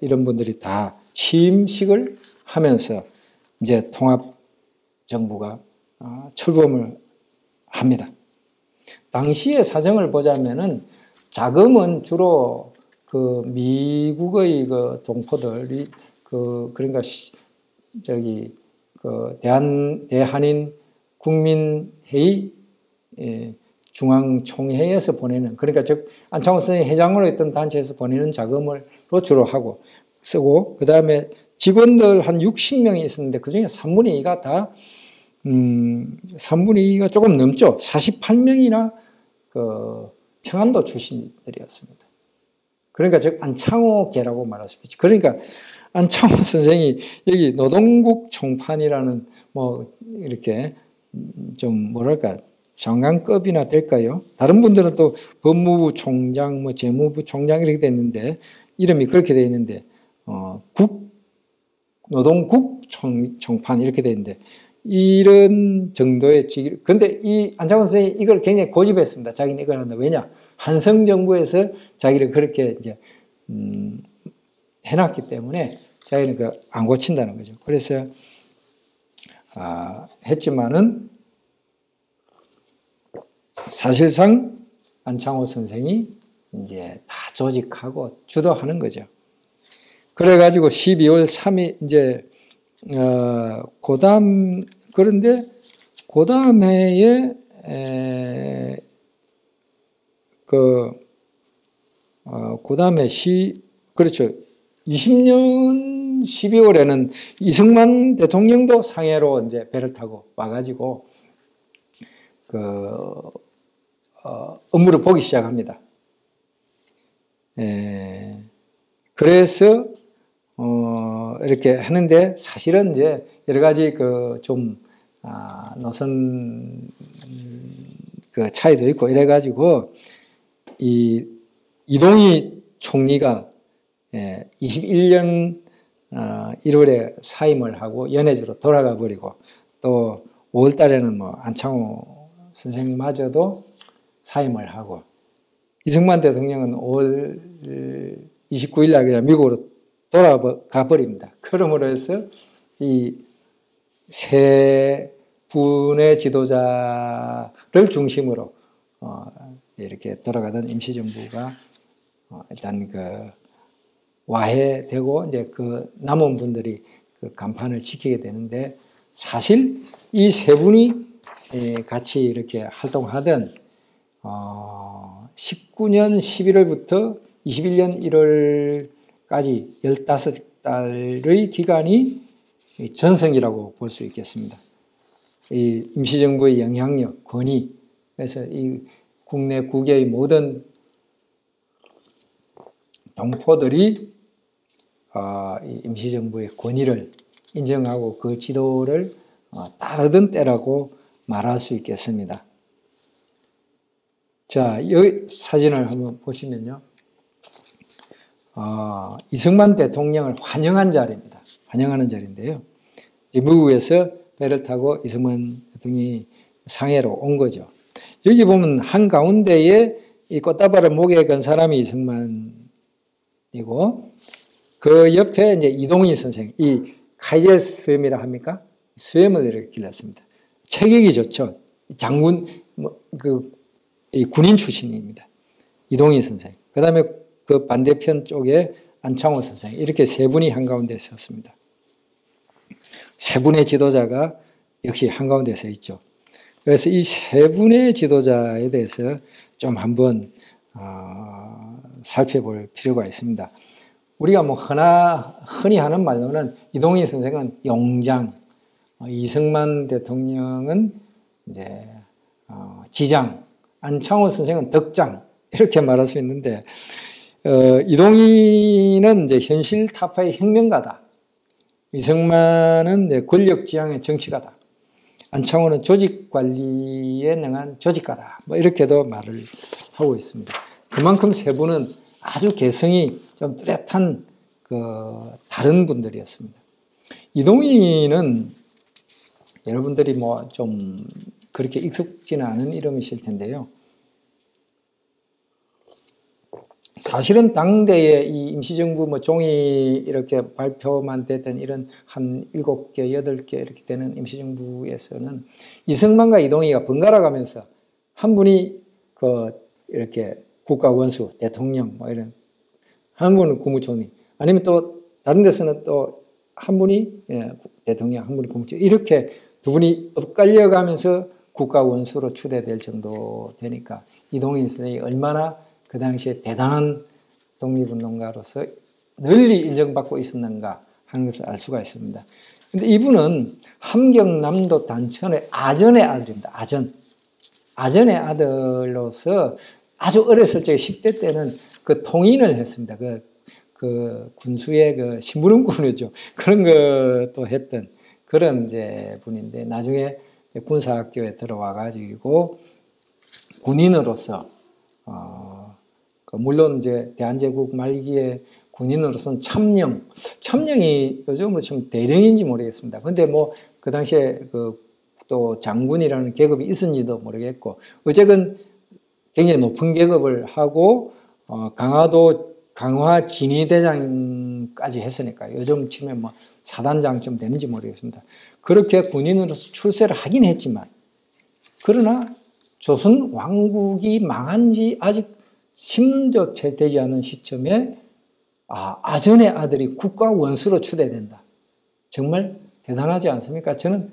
이런 분들이 다 취임식을 하면서 이제 통합정부가 출범을 합니다. 당시의 사정을 보자면은 자금은 주로 그 미국의 그 동포들이 그러니까 대한인 국민회의 중앙총회에서 보내는, 그러니까 즉 안창호 선생이 회장으로 있던 단체에서 보내는 자금으로 주로 하고 쓰고, 그 다음에 직원들 한 60명이 있었는데 그 중에 3분의 2가 다 3분의 2가 조금 넘죠. 48명이나 그 평안도 출신들이었습니다. 그러니까 즉 안창호계라고 말할 수 있죠. 그러니까 안창호 선생이 여기 노동국 총판이라는 뭐 이렇게 좀 뭐랄까 장관급이나 될까요? 다른 분들은 또 법무부 총장, 뭐 재무부 총장 이렇게 돼 있는데 이름이 그렇게 돼 있는데 노동국 총판 이렇게 돼 있는데 이런 정도의 직위. 근데 이 안창호 선생이 이걸 굉장히 고집했습니다. 자기는 이걸 한다. 왜냐? 한성정부에서 자기를 그렇게 이제 해놨기 때문에 자기는 안 고친다는 거죠. 그래서 했지만은 사실상 안창호 선생이 이제 다 조직하고 주도하는 거죠. 그래가지고 12월 3일 이제 그런데 그 다음 해에 그 다음에 그렇죠. 20년 2019년 12월에는 이승만 대통령도 상해로 이제 배를 타고 와가지고 업무를 보기 시작합니다. 그래서 이렇게 하는데 사실은 이제 여러 가지 노선 차이도 있고 이래가지고 이 이동희 총리가 21년 1월에 사임을 하고 연해주로 돌아가 버리고 또 5월 달에는 뭐 안창호 선생마저도 사임을 하고 이승만 대통령은 5월 29일 날 그냥 미국으로 돌아가 버립니다. 그러므로 해서 이 세 분의 지도자를 중심으로 이렇게 돌아가던 임시정부가 일단 와해되고 이제 남은 분들이 간판을 지키게 되는데 사실 이 세 분이 같이 이렇게 활동하던 19년 11월부터 21년 1월까지 15달의 기간이 전성기라고 볼 수 있겠습니다. 이 임시정부의 영향력, 권위, 그래서 이 국내 국외의 모든 동포들이 이 임시정부의 권위를 인정하고 그 지도를 따르던 때라고 말할 수 있겠습니다. 자, 이 사진을 한번 보시면요. 이승만 대통령을 환영한 자리입니다. 환영하는 자리인데요. 미국에서 배를 타고 이승만 대통령이 상해로 온 거죠. 여기 보면 한가운데에 이 꽃다발을 목에 건 사람이 이승만이고 그 옆에 이제 이동희 선생, 이 카이제 수염이라 합니까? 수염을 이렇게 길렀습니다. 체격이 좋죠. 장군, 이 군인 출신입니다. 이동희 선생. 그 다음에 그 반대편 쪽에 안창호 선생. 이렇게 세 분이 한가운데 있었습니다. 세 분의 지도자가 역시 한가운데 서 있죠. 그래서 이 세 분의 지도자에 대해서 좀 한번 살펴볼 필요가 있습니다. 우리가 뭐 흔히 하는 말로는 이동희 선생은 용장, 이승만 대통령은 이제 지장, 안창호 선생은 덕장 이렇게 말할 수 있는데 이동희는 이제 현실 타파의 혁명가다. 이승만은 이제 권력지향의 정치가다. 안창호는 조직 관리에 능한 조직가다. 뭐 이렇게도 말을 하고 있습니다. 그만큼 세 분은 아주 개성이 좀 뚜렷한 다른 분들이었습니다. 이동희는 여러분들이 뭐 좀 그렇게 익숙지는 않은 이름이실 텐데요. 사실은 당대에 이 임시정부 뭐 종이 이렇게 발표만 됐던 이런 한 7개, 8개 이렇게 되는 임시정부에서는 이승만과 이동희가 번갈아 가면서 한 분이 이렇게 국가원수, 대통령 뭐 이런 한 분은 국무총리 아니면 또 다른 데서는 또 한 분이 대통령, 한 분이 국무총리 이렇게 두 분이 엇갈려 가면서 국가원수로 추대될 정도 되니까 이동희 선생이 얼마나 그 당시에 대단한 독립운동가로서 널리 인정받고 있었는가 하는 것을 알 수가 있습니다. 그런데 이분은 함경남도 단천의 아전의 아들입니다. 아전의 아들로서 아주 어렸을 적에 10대 때는 통인을 했습니다. 군수의 심부름꾼이죠. 그런 것도 했던 그런 이제 분인데 나중에 군사학교에 들어와 가지고 군인으로서 물론 이제 대한제국 말기에 군인으로서는 참령이 요즘으로 치면 대령인지 모르겠습니다. 근데 뭐 그 당시에 또 장군이라는 계급이 있었는지도 모르겠고 어쨌든 굉장히 높은 계급을 하고 강화 진위대장까지 했으니까 요즘 치면 뭐 사단장쯤 되는지 모르겠습니다. 그렇게 군인으로서 출세를 하긴 했지만 그러나 조선 왕국이 망한 지 아직 10년도 채 되지 않은 시점에 아전의 아들이 국가 원수로 추대된다. 정말 대단하지 않습니까? 저는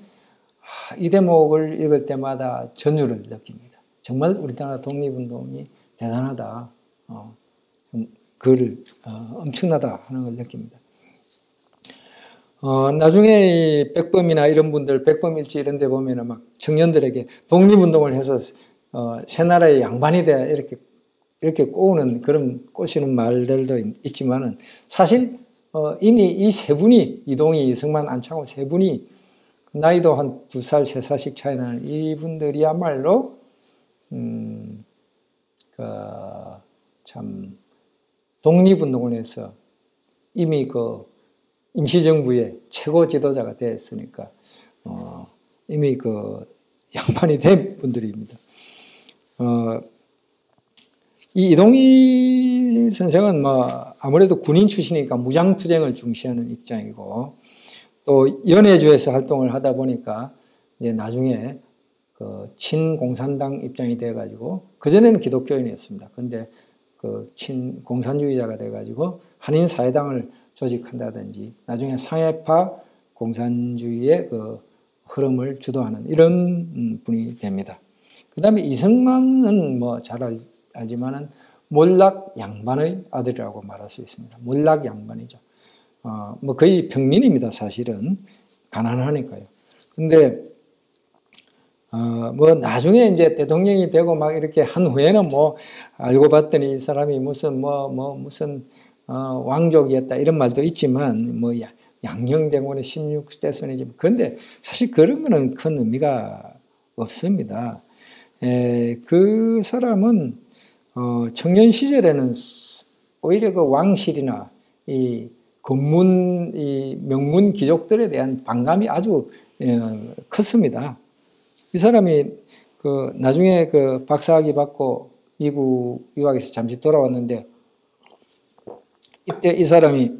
이 대목을 읽을 때마다 전율을 느낍니다. 정말 우리나라 독립운동이 대단하다. 엄청나다 하는 걸 느낍니다. 나중에 이 백범이나 이런 분들, 백범일지 이런 데 보면은 막 청년들에게 독립운동을 해서, 새 나라의 양반이 돼. 이렇게 꼬시는 말들도 있지만은 사실, 이미 이 세 분이, 이동희, 이승만, 안창호 세 분이 나이도 한 2살, 3살씩 차이 나는 이분들이야말로, 참, 독립운동을 해서 이미 그 임시정부의 최고 지도자가 됐으니까, 이미 그 양반이 된 분들입니다. 이 이동희 선생은 뭐 아무래도 군인 출신이니까 무장투쟁을 중시하는 입장이고, 또 연해주에서 활동을 하다 보니까 이제 나중에 그 친공산당 입장이 돼가지고, 그전에는 기독교인이었습니다. 근데 그 친공산주의자가 돼가지고 한인사회당을 조직한다든지, 나중에 상해파 공산주의의 그 흐름을 주도하는 이런 분이 됩니다. 그 다음에 이승만은 뭐 잘 알지만은 몰락 양반의 아들이라고 말할 수 있습니다. 몰락 양반이죠. 뭐 거의 평민입니다, 사실은. 가난하니까요. 근데, 뭐 나중에 이제 대통령이 되고 막 이렇게 한 후에는 뭐 알고 봤더니 이 사람이 무슨 왕족이었다 이런 말도 있지만, 뭐 양녕대군의 16대손이지. 그런데 사실 그런 거는 큰 의미가 없습니다. 그 사람은 청년 시절에는 오히려 그 왕실이나 이 명문 귀족들에 대한 반감이 아주 컸습니다. 이 사람이 그 나중에 그 박사학위 받고 미국 유학에서 잠시 돌아왔는데, 이때 이 사람이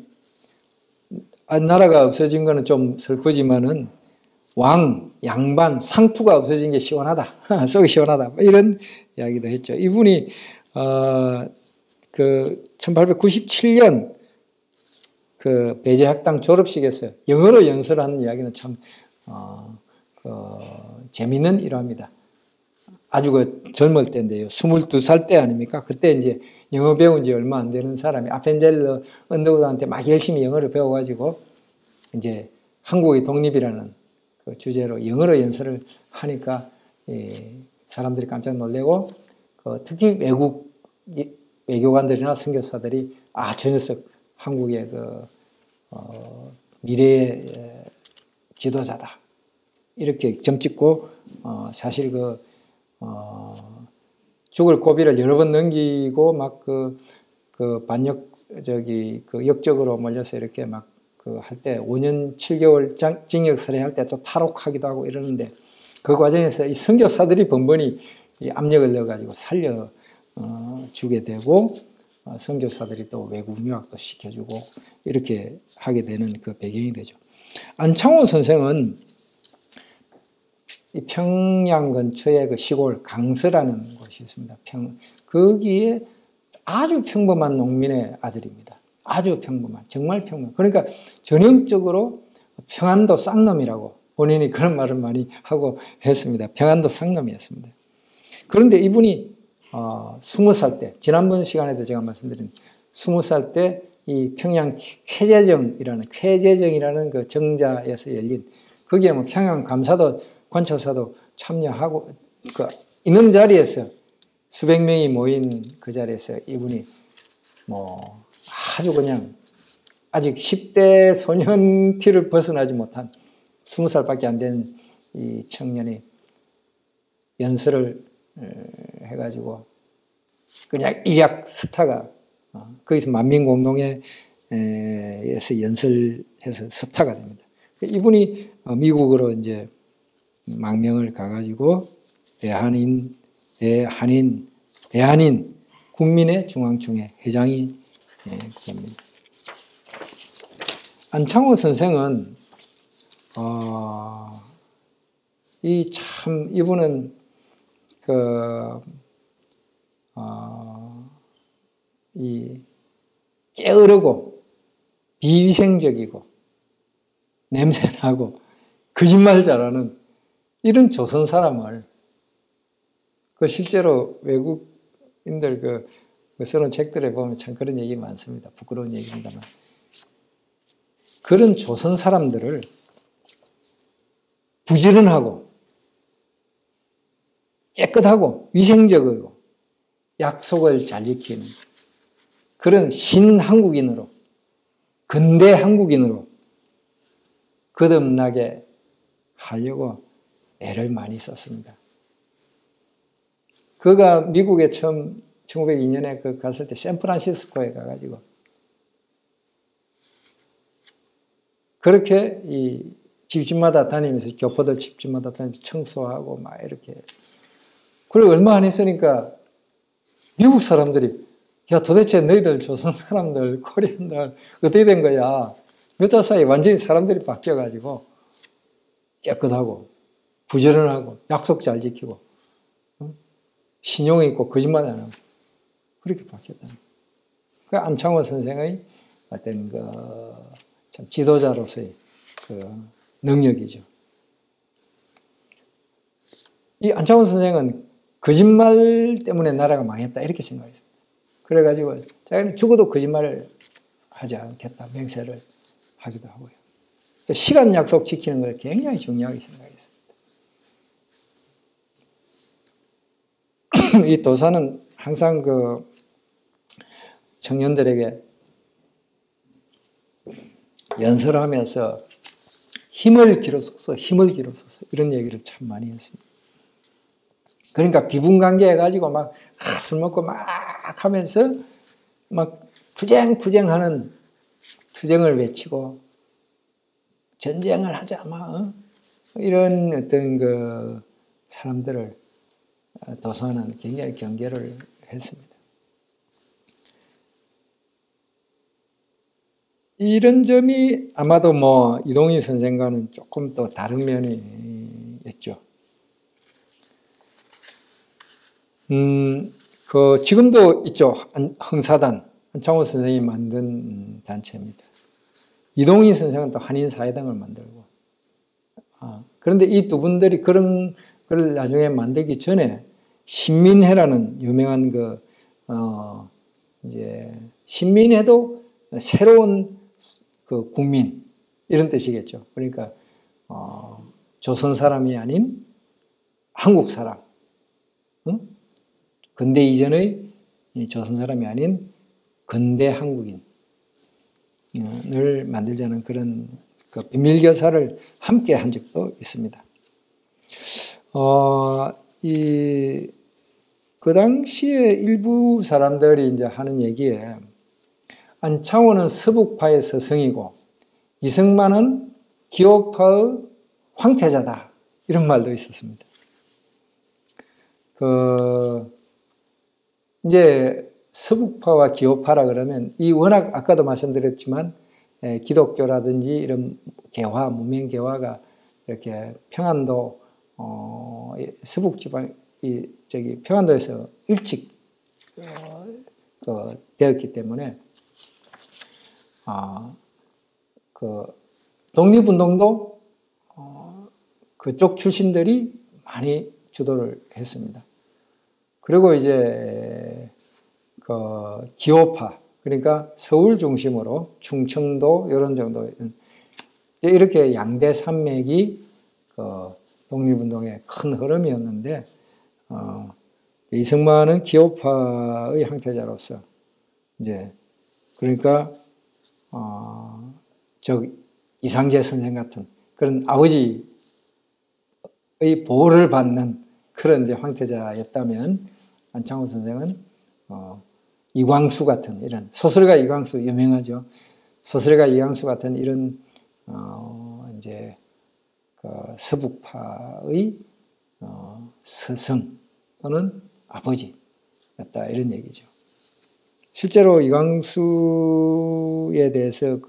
나라가 없어진 거는 좀 슬프지만은 왕, 양반, 상투가 없어진 게 시원하다. 속이 시원하다. 이런 이야기도 했죠. 이분이 그 1897년 그 배제학당 졸업식에서 영어로 연설하는 이야기는 참 재미있는 일화입니다. 아주 그 젊을 때인데요. 22살 때 아닙니까? 그때 이제 영어 배운 지 얼마 안 되는 사람이 아펜젤러 언더우드한테 막 열심히 영어를 배워가지고 이제 한국의 독립이라는 그 주제로 영어로 연설을 하니까 사람들이 깜짝 놀래고, 특히 외교관들이나 선교사들이 저 녀석 한국의 미래의 지도자다 이렇게 점찍고, 사실 죽을 고비를 여러 번 넘기고 막 역적으로 몰려서 이렇게 막 할 때 5년 7개월 징역 살해할 때 또 탈옥하기도 하고 이러는데, 그 과정에서 이 선교사들이 번번이 압력을 넣어가지고 살려 주게 되고, 선교사들이 또 외국 유학도 시켜주고 이렇게 하게 되는 그 배경이 되죠. 안창호 선생은 평양 근처에 그 시골 강서라는 곳이 있습니다. 거기에 아주 평범한 농민의 아들입니다. 아주 평범한, 정말 평범한. 그러니까 전형적으로 평안도 쌍놈이라고 본인이 그런 말을 많이 하고 했습니다. 평안도 쌍놈이었습니다. 그런데 이분이 20살 때, 지난번 시간에도 제가 말씀드린 20살 때 이 평양 쾌재정이라는 그 정자에서 열린, 거기에 뭐 평양 감사도 관찰사도 참여하고 있는 자리에서 수백 명이 모인 그 자리에서 이분이 뭐 아주 그냥 아직 10대 소년 티를 벗어나지 못한 20살밖에 안 된 이 청년이 연설을 해가지고 그냥 일약 스타가 거기서 만민공동회에서 연설해서 스타가 됩니다. 이분이 미국으로 이제 망명을 가가지고 대한인 국민의 중앙총회 회장이 됩니다. 안창호 선생은 이분은 게으르고 비위생적이고 냄새나고 거짓말 잘하는 이런 조선 사람을 실제로 외국인들 쓰는 책들에 보면 참 그런 얘기 많습니다. 부끄러운 얘기입니다만. 그런 조선 사람들을 부지런하고 깨끗하고 위생적이고 약속을 잘 지키는 그런 신한국인으로, 근대 한국인으로 거듭나게 하려고 애를 많이 썼습니다. 그가 미국에 처음 1902년에 갔을 때 샌프란시스코에 가가지고 그렇게 이 집집마다 다니면서 교포들 집집마다 다니면서 청소하고 막 이렇게, 그리고 얼마 안 했으니까 미국 사람들이 야 도대체 너희들 조선 사람들 코리안들 어떻게 된 거야? 몇 달 사이에 완전히 사람들이 바뀌어가지고 깨끗하고 부지런하고 약속 잘 지키고 신용 있고 거짓말 안 하고 그렇게 바뀌었다. 그 안창호 선생의 어떤 참 지도자로서의 그 능력이죠. 이 안창호 선생은 거짓말 때문에 나라가 망했다 이렇게 생각했습니다. 그래가지고 자기는 죽어도 거짓말을 하지 않겠다 맹세를 하기도 하고요. 시간 약속 지키는 걸 굉장히 중요하게 생각했습니다. 이 도사는 항상 그 청년들에게 연설하면서 힘을 기르소서, 힘을 기르소서 이런 얘기를 참 많이 했습니다. 그러니까 비분관계 해가지고 막 술 먹고 막 하면서 막 투쟁하는 투쟁을 외치고 전쟁을 하자 막 이런 어떤 그 사람들을 도서는 굉장히 경계를 했습니다. 이런 점이 아마도 뭐 이동희 선생과는 조금 또 다른 면이 있죠. 지금도 있죠. 흥사단, 안창호 선생이 만든 단체입니다. 이동희 선생은 또 한인사회당을 만들고. 그런데 이 두 분들이 그런 걸 나중에 만들기 전에 신민회라는 유명한 이제 신민회도 새로운 그 국민 이런 뜻이겠죠. 그러니까 조선 사람이 아닌 한국 사람, 근대 이전의 조선 사람이 아닌 근대 한국인을 만들자는 그런 그 비밀교사를 함께 한 적도 있습니다. 그 당시에 일부 사람들이 이제 하는 얘기에 안창호는 서북파의 서성이고 이승만은 기호파의 황태자다 이런 말도 있었습니다. 이제 서북파와 기호파라 그러면 이 워낙 아까도 말씀드렸지만 기독교라든지 이런 개화, 문명 개화가 이렇게 평안도 서북 지방 평안도에서 일찍 되었기 때문에 독립운동도 그쪽 출신들이 많이 주도를 했습니다. 그리고 이제 기호파, 그러니까 서울 중심으로 충청도 이런 정도 이렇게 양대 산맥이 독립운동의 큰 흐름이었는데 이승만은 기호파의 항태자로서 이제 그러니까 이상재 선생 같은 그런 아버지의 보호를 받는 그런 이제 황태자였다면 안창호 선생은 이광수 같은 이런 소설가 이광수 유명하죠. 소설가 이광수 같은 이런 이제 서북파의 스승 또는 아버지였다 이런 얘기죠. 실제로 이광수에 대해서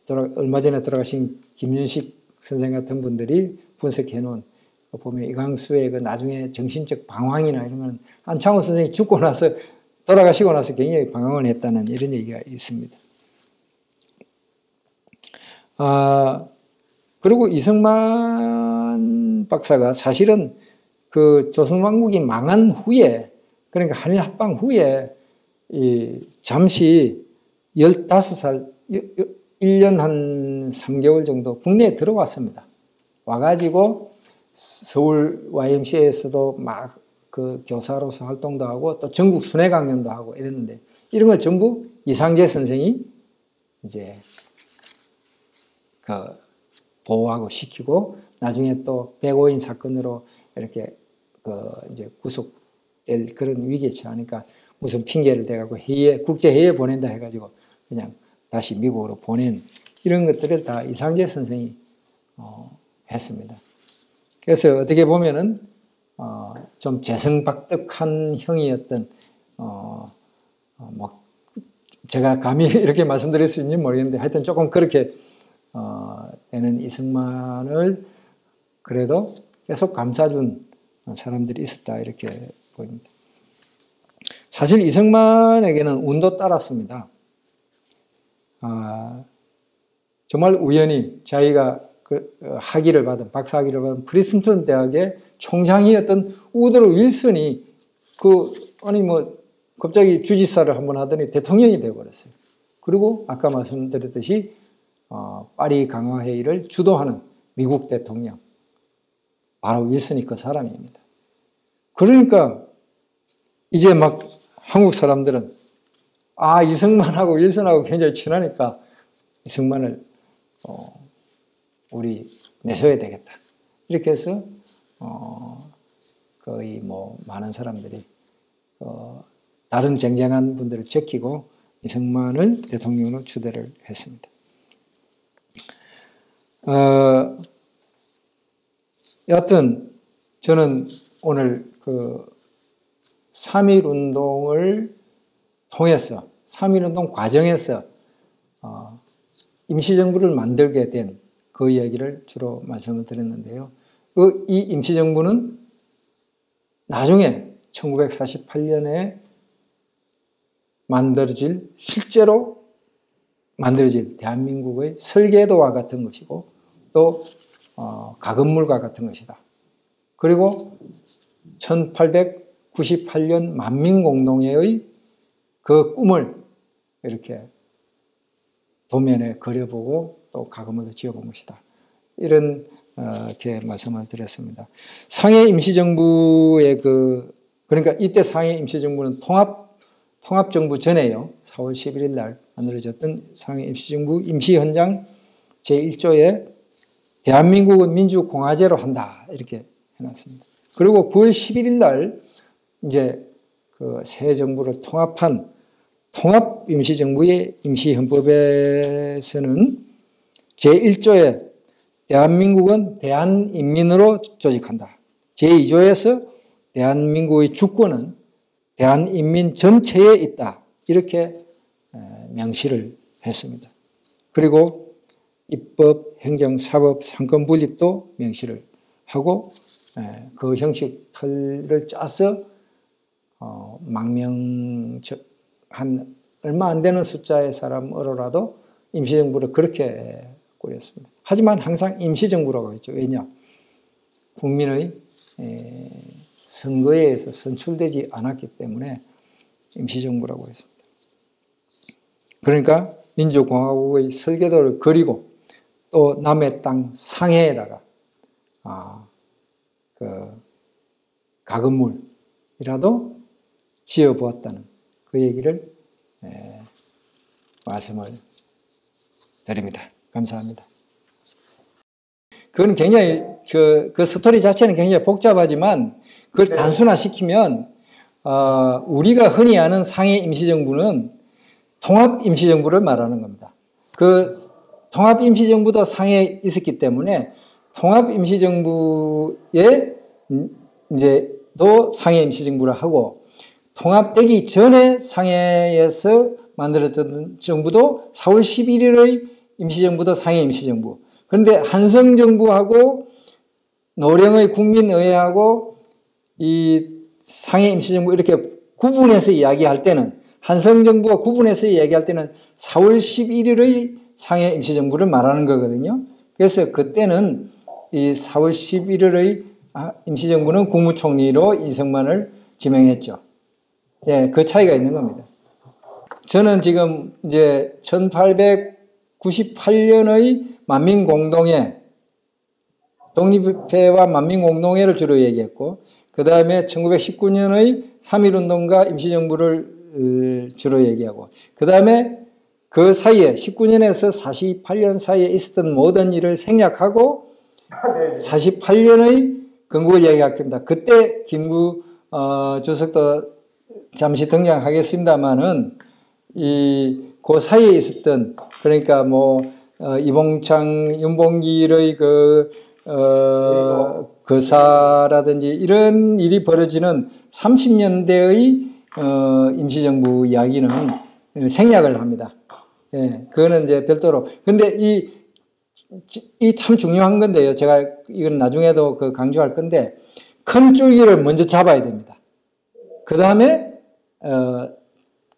얼마 전에 돌아가신 김윤식 선생 같은 분들이 분석해 놓은 보면 이광수의 나중에 정신적 방황이나 이런 건 안창호 선생이 죽고 나서 돌아가시고 나서 굉장히 방황을 했다는 이런 얘기가 있습니다. 그리고 이승만 박사가 사실은 그 조선왕국이 망한 후에 그러니까 한일 합방 후에 잠시 15살 1년 한 3개월 정도 국내에 들어왔습니다. 와가지고 서울 YMCA에서도 막 그 교사로서 활동도 하고 또 전국 순회 강연도 하고 이랬는데 이런 걸 전부 이상재 선생이 이제 그 보호하고 시키고 나중에 또 105인 사건으로 이렇게 그 이제 구속될 그런 위기에 처하니까 무슨 핑계를 대가고 국제회의에 보낸다 해가지고 그냥 다시 미국으로 보낸 이런 것들을 다 이상재 선생이 했습니다. 그래서 어떻게 보면은 좀 재성박덕한 형이었던 뭐 제가 감히 이렇게 말씀드릴 수 있는지 모르겠는데 하여튼 조금 그렇게 되는 이승만을 그래도 계속 감싸준 사람들이 있었다 이렇게 보입니다. 사실 이승만에게는 운도 따랐습니다. 정말 우연히 자기가 그 학위를 받은 박사학위를 받은 프린스턴 대학의 총장이었던 우드로 윌슨이 아니 뭐 갑자기 주지사를 한번 하더니 대통령이 되어버렸어요. 그리고 아까 말씀드렸듯이 파리 강화회의를 주도하는 미국 대통령 바로 윌슨이 그 사람입니다. 그러니까 이제 막 한국 사람들은 이승만하고 윌슨하고 굉장히 친하니까 이승만을 우리 내세워야 되겠다. 이렇게 해서 거의 뭐 많은 사람들이 다른 쟁쟁한 분들을 제끼고 이승만을 대통령으로 추대를 했습니다. 여하튼 저는 오늘 그 3.1운동을 통해서 3.1운동 과정에서 임시정부를 만들게 된 그 이야기를 주로 말씀을 드렸는데요. 이 임시정부는 나중에 1948년에 실제로 만들어질 대한민국의 설계도와 같은 것이고 또 가건물과 같은 것이다. 그리고 1898년 만민공동회의 그 꿈을 이렇게 도면에 그려보고 또 가건물도 지어본 것이다. 이런 이렇게 말씀을 드렸습니다. 상해 임시정부의 그러니까 이때 상해 임시정부는 통합정부 전에요. 4월 11일 날 만들어졌던 상해 임시정부 임시헌장 제1조에 대한민국은 민주공화제로 한다. 이렇게 해놨습니다. 그리고 9월 11일 날 이제 그 새 정부를 통합한 통합임시정부의 임시헌법에서는 제1조에 대한민국은 대한인민으로 조직한다. 제2조에서 대한민국의 주권은 대한인민 전체에 있다. 이렇게 명시를 했습니다. 그리고 입법, 행정, 사법, 상권 분립도 명시를 하고 그 형식 틀을 짜서 한 얼마 안 되는 숫자의 사람으로라도 임시정부를 그렇게 꾸렸습니다. 하지만 항상 임시정부라고 했죠. 왜냐? 국민의 선거에 의해서 선출되지 않았기 때문에 임시정부라고 했습니다. 그러니까 민주공화국의 설계도를 그리고 또 남의 땅 상해에다가 그 가건물이라도 지어보았다는 그 얘기를 말씀을 드립니다. 감사합니다. 그건 굉장히 그 스토리 자체는 굉장히 복잡하지만 그걸 단순화시키면 우리가 흔히 아는 상해 임시정부는 통합 임시정부를 말하는 겁니다. 그 통합 임시정부도 상해에 있었기 때문에 통합 임시정부에 이제도 상해 임시정부를 하고 통합되기 전에 상해에서 만들었던 정부도 4월 11일의 임시정부도 상해 임시정부. 그런데 한성정부하고 노령의 국민의회하고 이 상해 임시정부 이렇게 구분해서 이야기할 때는 한성정부가 구분해서 이야기할 때는 4월 11일의 상해 임시정부를 말하는 거거든요. 그래서 그때는 이 4월 11일의 임시정부는 국무총리로 이승만을 지명했죠. 예, 그 차이가 있는 겁니다. 저는 지금 이제 1800 98년의 만민공동회, 독립회와 만민공동회를 주로 얘기했고, 그 다음에 1919년의 3.1운동과 임시정부를 주로 얘기하고, 그 다음에 그 사이에 19년에서 48년 사이에 있었던 모든 일을 생략하고 48년의 건국을 이야기할 겁니다. 그때 김구 주석도 잠시 등장하겠습니다만은 그 사이에 있었던, 그러니까 뭐 이봉창, 윤봉길의 거사라든지 이런 일이 벌어지는 30년대의 임시정부 이야기는 생략을 합니다. 예, 그거는 이제 별도로. 근데 이 참 중요한 건데요. 제가 이건 나중에도 강조할 건데, 큰 줄기를 먼저 잡아야 됩니다. 그 다음에,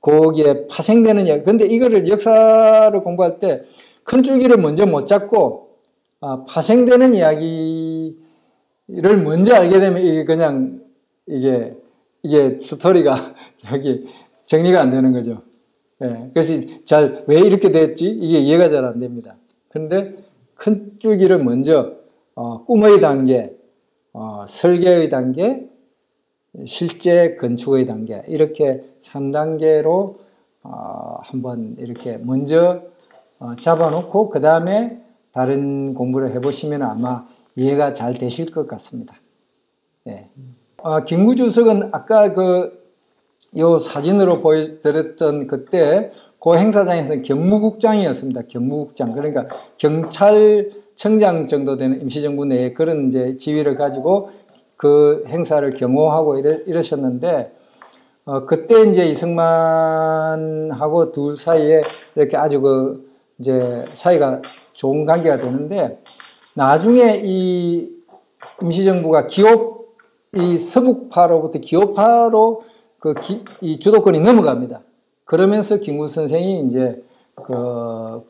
거기에 파생되는 이야기. 근데 이거를 역사를 공부할 때 큰 줄기를 먼저 못 잡고, 파생되는 이야기를 먼저 알게 되면 이게 그냥 이게 스토리가 정리가 안 되는 거죠. 예, 그래서 왜 이렇게 됐지? 이게 이해가 잘 안 됩니다. 그런데 큰 줄기를 먼저 꿈의 단계, 설계의 단계, 실제 건축의 단계, 이렇게 3단계로 한번 이렇게 먼저 잡아놓고 그 다음에 다른 공부를 해보시면 아마 이해가 잘 되실 것 같습니다. 예. 김구 주석은 아까 요 사진으로 보여드렸던 그때 그 행사장에서는 경무국장이었습니다. 경무국장. 그러니까 경찰청장 정도 되는 임시정부 내에 그런 이제 지위를 가지고 그 행사를 경호하고 이러셨는데, 그때 이제 이승만하고 둘 사이에 이렇게 아주 이제 사이가 좋은 관계가 되는데, 나중에 이 임시정부가 이 서북파로부터 기업파로 이 주도권이 넘어갑니다. 그러면서 김구 선생이 이제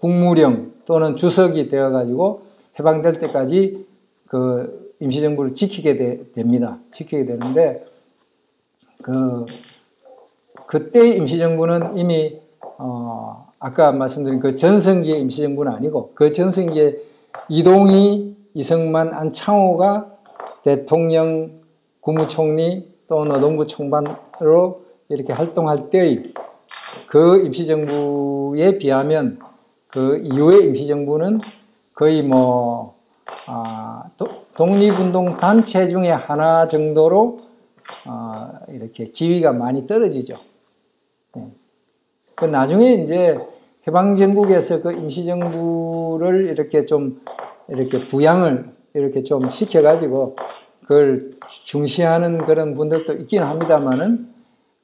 국무령 또는 주석이 되어가지고 해방될 때까지 임시정부를 지키게 됩니다. 지키게 되는데, 그때 임시정부는 이미, 아까 말씀드린 그 전성기의 임시정부는 아니고, 그 전성기에 이동희, 이승만, 안창호가 대통령, 국무총리 또 노동부 총관으로 이렇게 활동할 때의 그 임시정부에 비하면 그 이후의 임시정부는 거의 독립운동 단체 중에 하나 정도로 이렇게 지위가 많이 떨어지죠. 네. 나중에 이제 해방전국에서 그 임시정부를 이렇게 부양을 이렇게 좀 시켜가지고 그걸 중시하는 그런 분들도 있긴 합니다만은,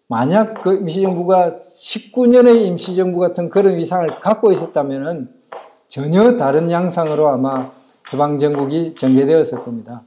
만약 그 임시정부가 19년의 임시정부 같은 그런 위상을 갖고 있었다면은 전혀 다른 양상으로 아마 해방전국이 전개되었을 겁니다.